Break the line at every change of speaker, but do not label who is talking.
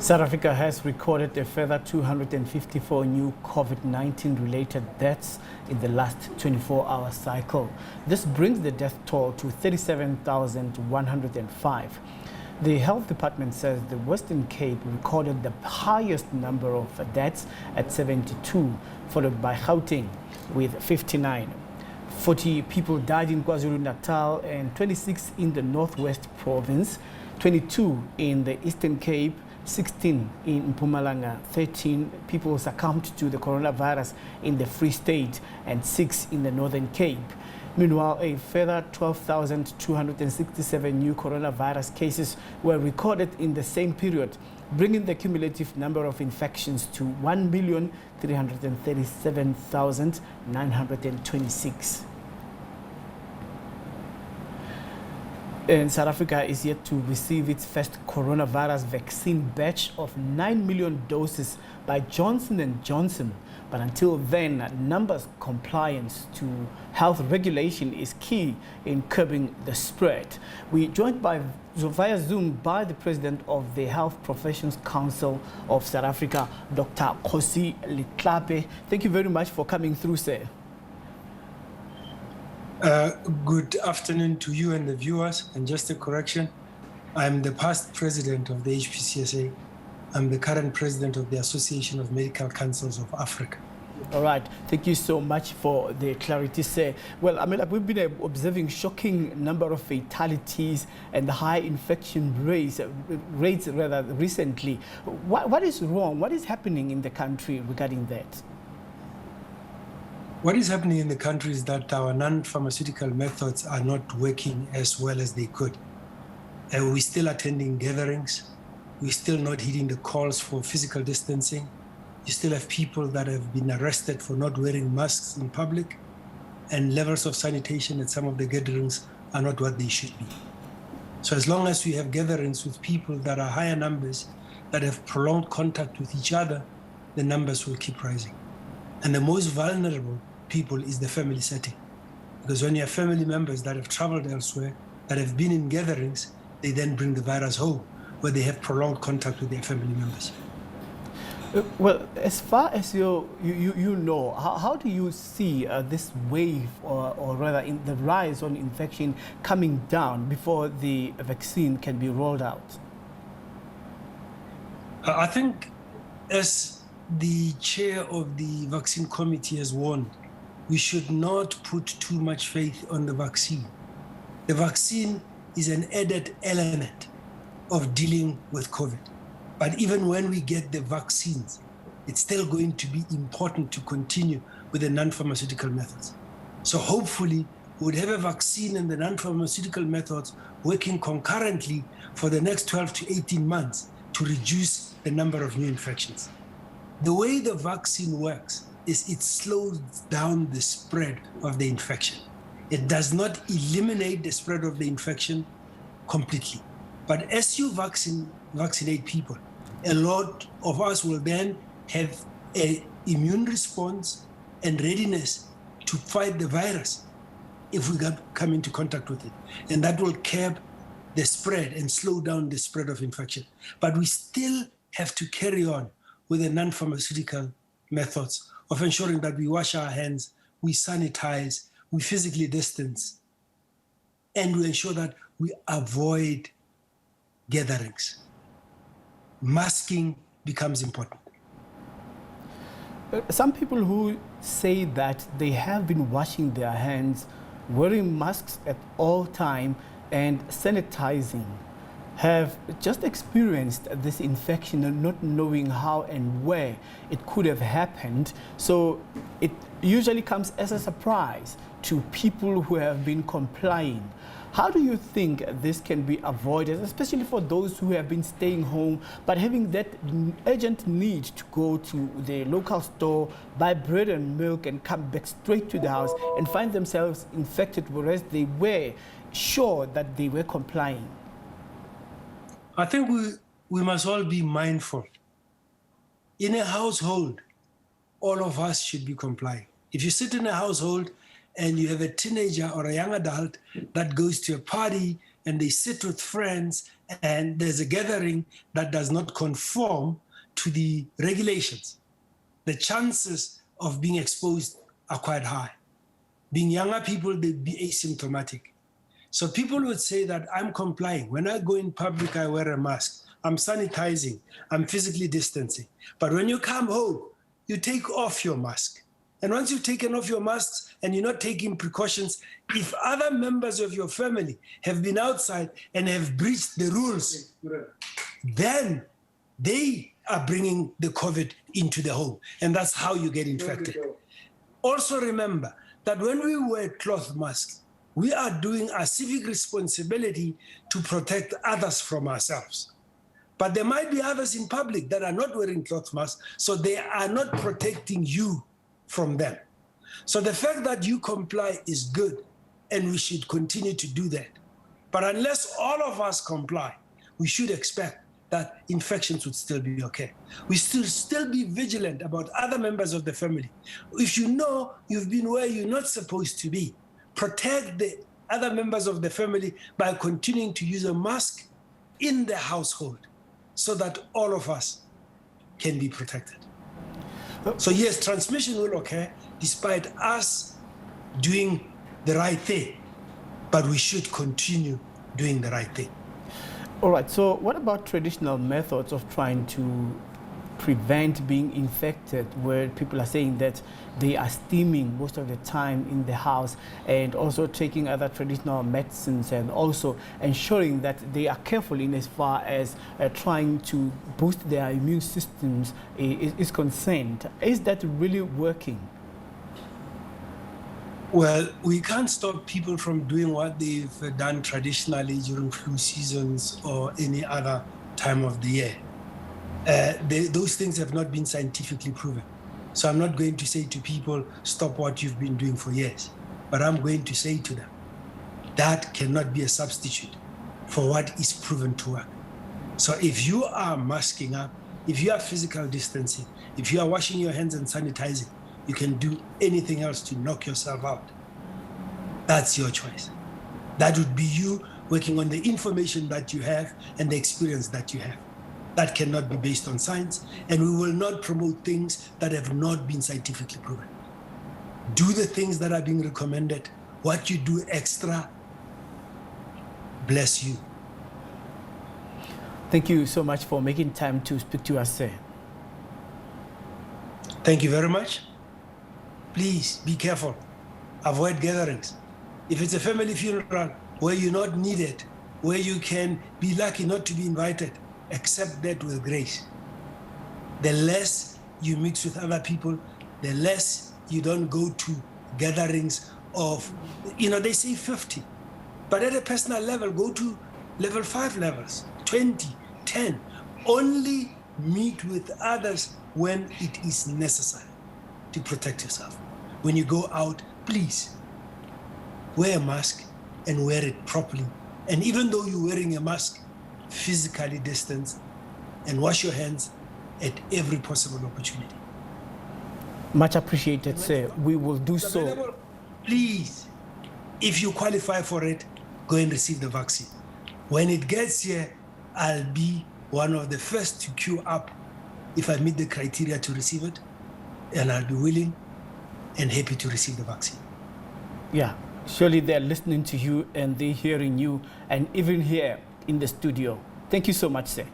South Africa has recorded a further 254 new COVID-19 related deaths in the last 24-hour cycle. This brings the death toll to 37,105. The Health Department says the Western Cape recorded the highest number of deaths at 72, followed by Gauteng with 59. 40 people died in KwaZulu-Natal and 26 in the Northwest Province, 22 in the Eastern Cape, 16 in Mpumalanga, 13 people succumbed to the coronavirus in the Free State, and 6 in the Northern Cape. Meanwhile, a further 12,267 new coronavirus cases were recorded in the same period, bringing the cumulative number of infections to 1,337,926. And South Africa is yet to receive its first coronavirus vaccine batch of 9 million doses by Johnson & Johnson. But until then, numbers compliance to health regulation is key in curbing the spread. We're joined via Zoom by the President of the Health Professions Council of South Africa, Dr. Kgosi Letlape. Thank you very much for coming through, sir.
Good afternoon to you and the viewers. And just a correction, I'm the past president of the HPCSA. I'm the current president of the Association of Medical Councils of Africa.
All right. Thank you so much for the clarity, sir. Well, I mean, we've been observing shocking number of fatalities and high infection rates recently. What is wrong? What is happening in the country regarding that?
What is happening in the country is that our non-pharmaceutical methods are not working as well as they could. We're still attending gatherings. We're still not heeding the calls for physical distancing. You still have people that have been arrested for not wearing masks in public, and levels of sanitation at some of the gatherings are not what they should be. So as long as we have gatherings with people that are higher numbers, that have prolonged contact with each other, the numbers will keep rising. And the most vulnerable people is the family setting. Because when you have family members that have traveled elsewhere, that have been in gatherings, they then bring the virus home, where they have prolonged contact with their family members.
Well, as far as you know, how do you see this wave, or rather in the rise on infection coming down before the vaccine can be rolled out?
I think, as the chair of the vaccine committee has warned, we should not put too much faith on the vaccine. The vaccine is an added element of dealing with COVID. But even when we get the vaccines, it's still going to be important to continue with the non-pharmaceutical methods. So hopefully we would have a vaccine and the non-pharmaceutical methods working concurrently for the next 12 to 18 months to reduce the number of new infections. The way the vaccine works is it slows down the spread of the infection. It does not eliminate the spread of the infection completely. But as you vaccinate people, a lot of us will then have an immune response and readiness to fight the virus if we come into contact with it. And that will curb the spread and slow down the spread of infection. But we still have to carry on with the non-pharmaceutical methods of ensuring that we wash our hands, we sanitize, we physically distance, and we ensure that we avoid gatherings. Masking becomes important.
Some people who say that they have been washing their hands, wearing masks at all time, and sanitizing, have just experienced this infection and not knowing how and where it could have happened. So it usually comes as a surprise to people who have been complying. How do you think this can be avoided, especially for those who have been staying home, but having that urgent need to go to the local store, buy bread and milk, and come back straight to the house and find themselves infected, whereas they were sure that they were complying?
I think we must all be mindful. In a household, all of us should be complying. If you sit in a household and you have a teenager or a young adult that goes to a party and they sit with friends and there's a gathering that does not conform to the regulations, the chances of being exposed are quite high. Being younger people, they'd be asymptomatic. So people would say that I'm complying. When I go in public, I wear a mask. I'm sanitizing. I'm physically distancing. But when you come home, you take off your mask. And once you've taken off your masks and you're not taking precautions, if other members of your family have been outside and have breached the rules, then they are bringing the COVID into the home. And that's how you get infected. Also remember that when we wear cloth masks, we are doing our civic responsibility to protect others from ourselves. But there might be others in public that are not wearing cloth masks, so they are not protecting you from them. So the fact that you comply is good, and we should continue to do that. But unless all of us comply, we should expect that infections would still be okay. We should still be vigilant about other members of the family. If you know you've been where you're not supposed to be, protect the other members of the family by continuing to use a mask in the household so that all of us can be protected. So yes, transmission will occur despite us doing the right thing, but we should continue doing the right thing.
All right, so what about traditional methods of trying to prevent being infected, where people are saying that they are steaming most of the time in the house and also taking other traditional medicines and also ensuring that they are careful in as far as trying to boost their immune systems is concerned? Is that really working?
Well, we can't stop people from doing what they've done traditionally during flu seasons or any other time of the year. Those things have not been scientifically proven. So I'm not going to say to people, stop what you've been doing for years. But I'm going to say to them, that cannot be a substitute for what is proven to work. So if you are masking up, if you are physical distancing, if you are washing your hands and sanitizing, you can do anything else to knock yourself out. That's your choice. That would be you working on the information that you have and the experience that you have. That cannot be based on science, and we will not promote things that have not been scientifically proven. Do the things that are being recommended. What you do extra, bless you.
Thank you so much for making time to speak to us, sir.
Thank you very much. Please be careful. Avoid gatherings. If it's a family funeral where you're not needed, where you can be lucky not to be invited, accept that with grace. The less you mix with other people, the less you don't go to gatherings of, they say 50. But at a personal level, go to level 5 levels, 20, 10. Only meet with others when it is necessary to protect yourself. When you go out, please wear a mask and wear it properly. And even though you're wearing a mask, physically distance and wash your hands at every possible opportunity.
Much appreciated, sir. We will do so.
Please, if you qualify for it, go and receive the vaccine. When it gets here, I'll be one of the first to queue up if I meet the criteria to receive it, and I'll be willing and happy to receive the vaccine.
Yeah, surely they're listening to you and they're hearing you, and even here in the studio. Thank you so much, sir.